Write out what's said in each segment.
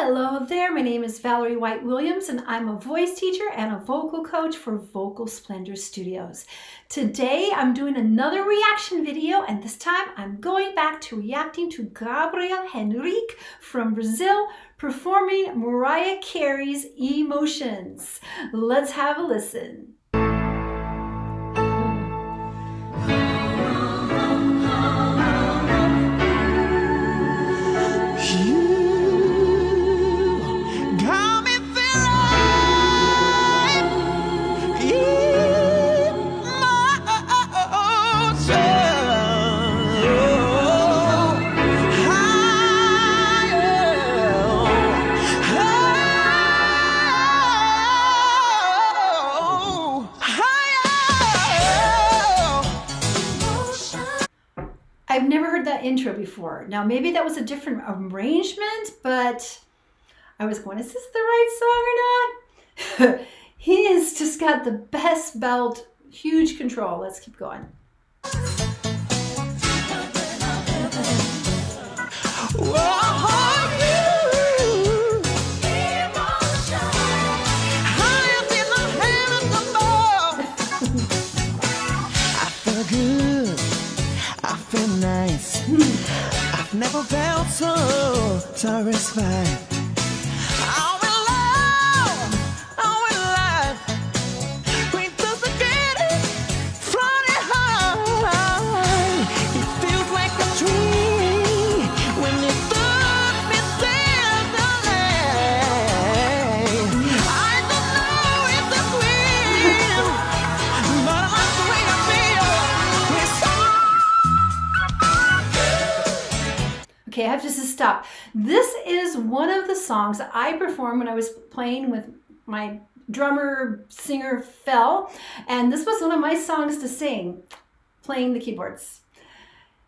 Hello there, my name is Valerie White Williams and I'm a voice teacher and a vocal coach for Vocal Splendor Studios. Today I'm doing another reaction video and this time I'm going back to reacting to Gabriel Henrique from Brazil performing Mariah Carey's Emotions. Let's have a listen. I've never heard that intro before. Now, maybe that was a different arrangement, but I was going, is this the right song or not? He has just got the best belt, huge control. Let's keep going. Nice. I've never felt so satisfied. I'm in love with the spaghetti flying high. It feels like a tree when you took me tenderly. I don't know if it's real, but I like the way I feel. Okay, I have just to stop. This is one of the songs that I performed when I was playing with my drummer, singer, Phil. And this was one of my songs to sing, playing the keyboards.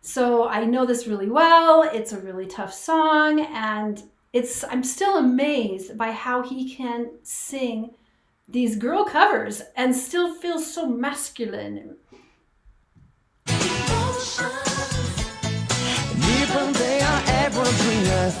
So I know this really well. It's a really tough song. And I'm still amazed by how he can sing these girl covers and still feel so masculine. Deeper they are ever bring us.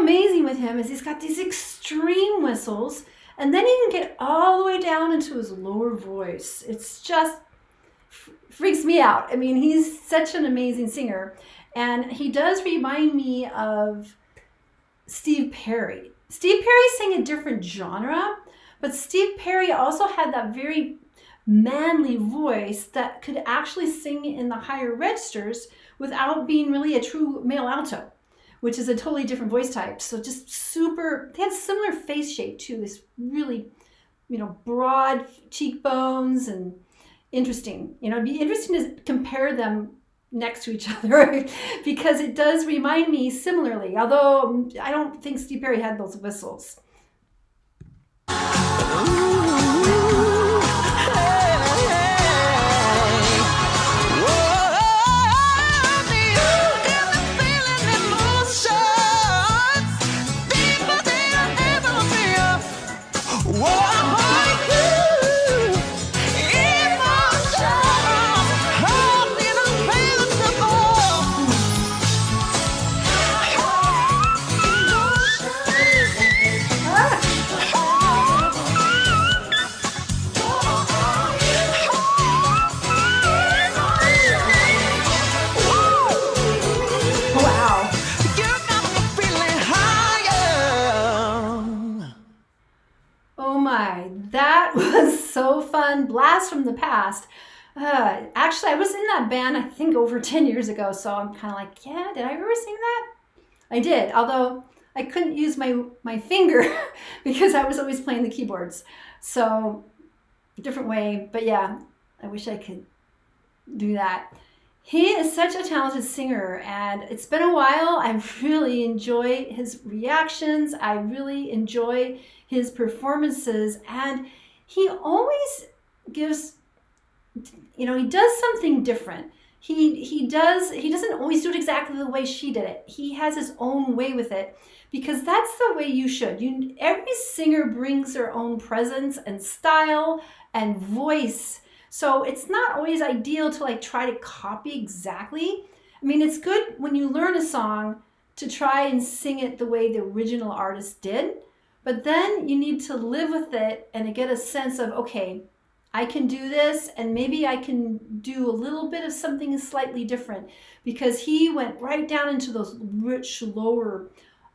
Amazing with him is he's got these extreme whistles and then he can get all the way down into his lower voice. It's just freaks me out. I mean, he's such an amazing singer and he does remind me of Steve Perry. Steve Perry sang a different genre, but Steve Perry also had that very manly voice that could actually sing in the higher registers without being really a true male alto, which is a totally different voice type. So just super, they had similar face shape too, this really, broad cheekbones and interesting. It'd be interesting to compare them next to each other because it does remind me similarly, although I don't think Steve Perry had those whistles. fun blast from the past. Actually, I was in that band, I think, over 10 years ago. So I'm kind of like, yeah, did I ever sing that? I did, although I couldn't use my finger because I was always playing the keyboards. So different way, but yeah, I wish I could do that. He is such a talented singer, and it's been a while. I really enjoy his reactions. I really enjoy his performances, and he always gives, he does something different. He doesn't always do it exactly the way she did it. He has his own way with it, because that's the way you should. Every singer brings their own presence and style and voice. So it's not always ideal to try to copy exactly. I mean, it's good when you learn a song to try and sing it the way the original artist did, but then you need to live with it and get a sense of, okay, I can do this, and maybe I can do a little bit of something slightly different, because he went right down into those rich, lower,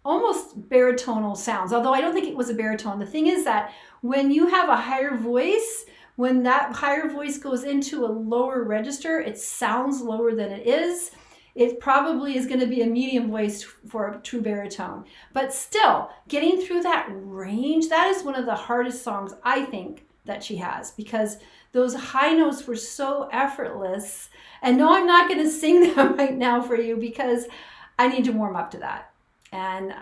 almost baritonal sounds, although I don't think it was a baritone. The thing is that when you have a higher voice, when that higher voice goes into a lower register, it sounds lower than it is. It probably is going to be a medium voice for a true baritone. But still, getting through that range, that is one of the hardest songs, I think, that she has, because those high notes were so effortless. And no, I'm not going to sing them right now for you because I need to warm up to that. And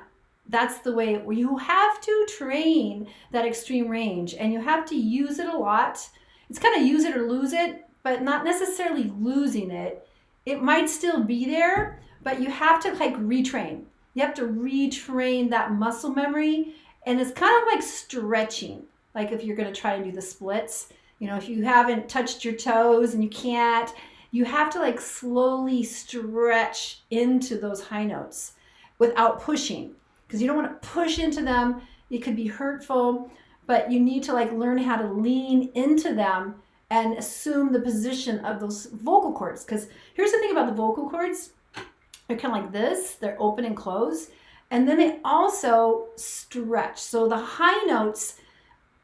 that's the way you have to train that extreme range, and you have to use it a lot. It's kind of use it or lose it, but not necessarily losing it. It might still be there, but you have to retrain. You have to retrain that muscle memory, and it's kind of like stretching. Like if you're going to try to do the splits, if you haven't touched your toes and you can't, you have to slowly stretch into those high notes without pushing, because you don't want to push into them. It could be hurtful, but you need to learn how to lean into them and assume the position of those vocal cords. Because here's the thing about the vocal cords. They're kind of like this. They're open and close. And then they also stretch. So the high notes,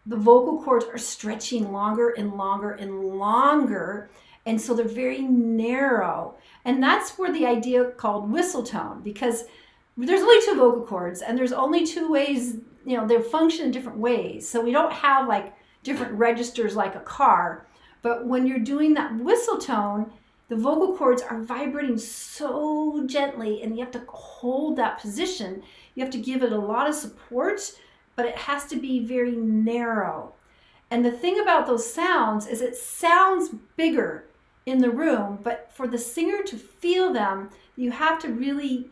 the vocal cords are stretching longer and longer and longer. And so they're very narrow. And that's where the idea called whistle tone, because there's only two vocal cords, and there's only two ways, they function in different ways. So we don't have different registers like a car. But when you're doing that whistle tone, the vocal cords are vibrating so gently, and you have to hold that position. You have to give it a lot of support, but it has to be very narrow. And the thing about those sounds is it sounds bigger in the room, but for the singer to feel them, you have to really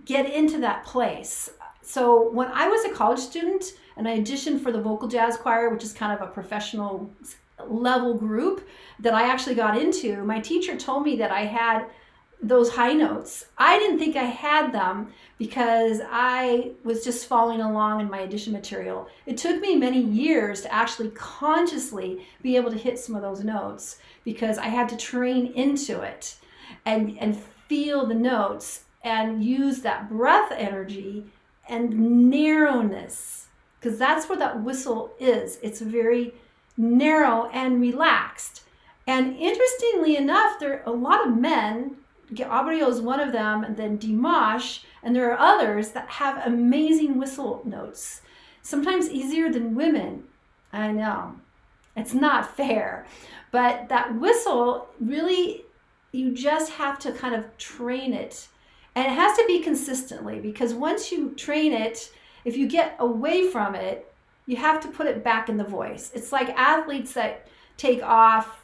get into that place. So when I was a college student and I auditioned for the vocal jazz choir, which is kind of a professional level group that I actually got into, my teacher told me that I had those high notes. I didn't think I had them because I was just following along in my audition material. It took me many years to actually consciously be able to hit some of those notes, because I had to train into it and feel the notes and use that breath energy and narrowness, because that's where that whistle is. It's very narrow and relaxed. And interestingly enough, there are a lot of men, Gabriel is one of them, and then Dimash, and there are others that have amazing whistle notes, sometimes easier than women. I know, it's not fair, but that whistle, really, you just have to kind of train it. And it has to be consistently, because once you train it, if you get away from it, you have to put it back in the voice. It's like athletes that take off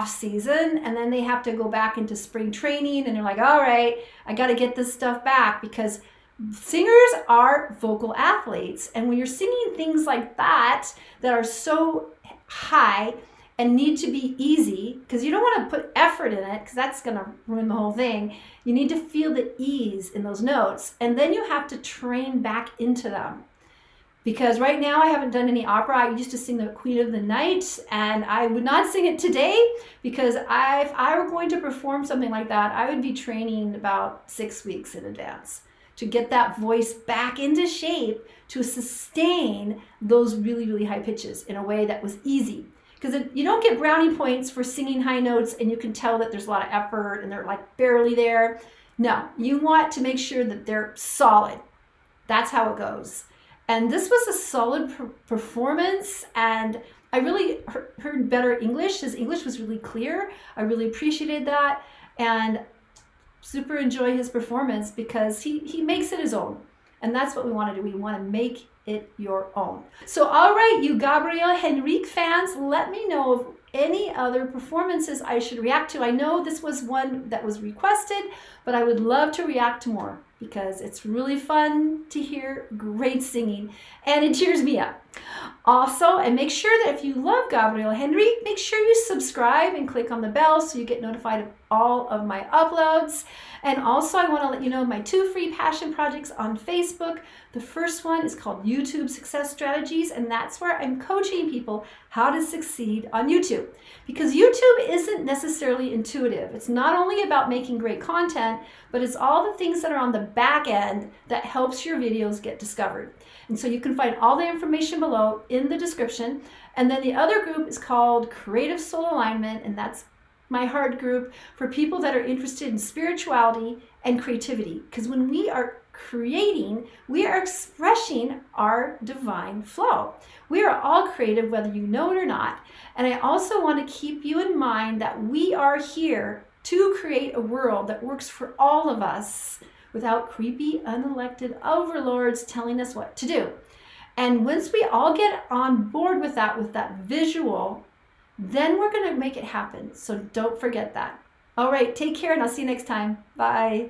season, and then they have to go back into spring training, and they're like, all right, I got to get this stuff back, because singers are vocal athletes. And when you're singing things like that are so high and need to be easy, because you don't want to put effort in it, because that's going to ruin the whole thing. You need to feel the ease in those notes, and then you have to train back into them. Because right now I haven't done any opera. I used to sing the Queen of the Night, and I would not sing it today, because if I were going to perform something like that, I would be training about 6 weeks in advance to get that voice back into shape to sustain those really, really high pitches in a way that was easy. because you don't get brownie points for singing high notes and you can tell that there's a lot of effort and they're like barely there. No, you want to make sure that they're solid. That's how it goes. And this was a solid performance, and I really heard better English. His English was really clear. I really appreciated that, and super enjoy his performance because he makes it his own. And that's what we want to do. We want to make it your own. So, all right, you Gabriel Henrique fans, let me know of any other performances I should react to. I know this was one that was requested, but I would love to react to more because it's really fun to hear great singing and it cheers me up. Also, and make sure that if you love Gabriel Henrique, make sure you subscribe and click on the bell so you get notified of all of my uploads. And also, I want to let you know my 2 free passion projects on Facebook. The first one is called YouTube Success Strategies, and that's where I'm coaching people how to succeed on YouTube. Because YouTube isn't necessarily intuitive. It's not only about making great content, but it's all the things that are on the back end that helps your videos get discovered. And so you can find all the information below in the description. And then the other group is called Creative Soul Alignment, and that's my hard group for people that are interested in spirituality and creativity. Because when we are creating, we are expressing our divine flow. We are all creative, whether you know it or not. And I also want to keep you in mind that we are here to create a world that works for all of us without creepy, unelected overlords telling us what to do. And once we all get on board with that visual, then we're going to make it happen. So don't forget that. All right, take care and I'll see you next time. Bye.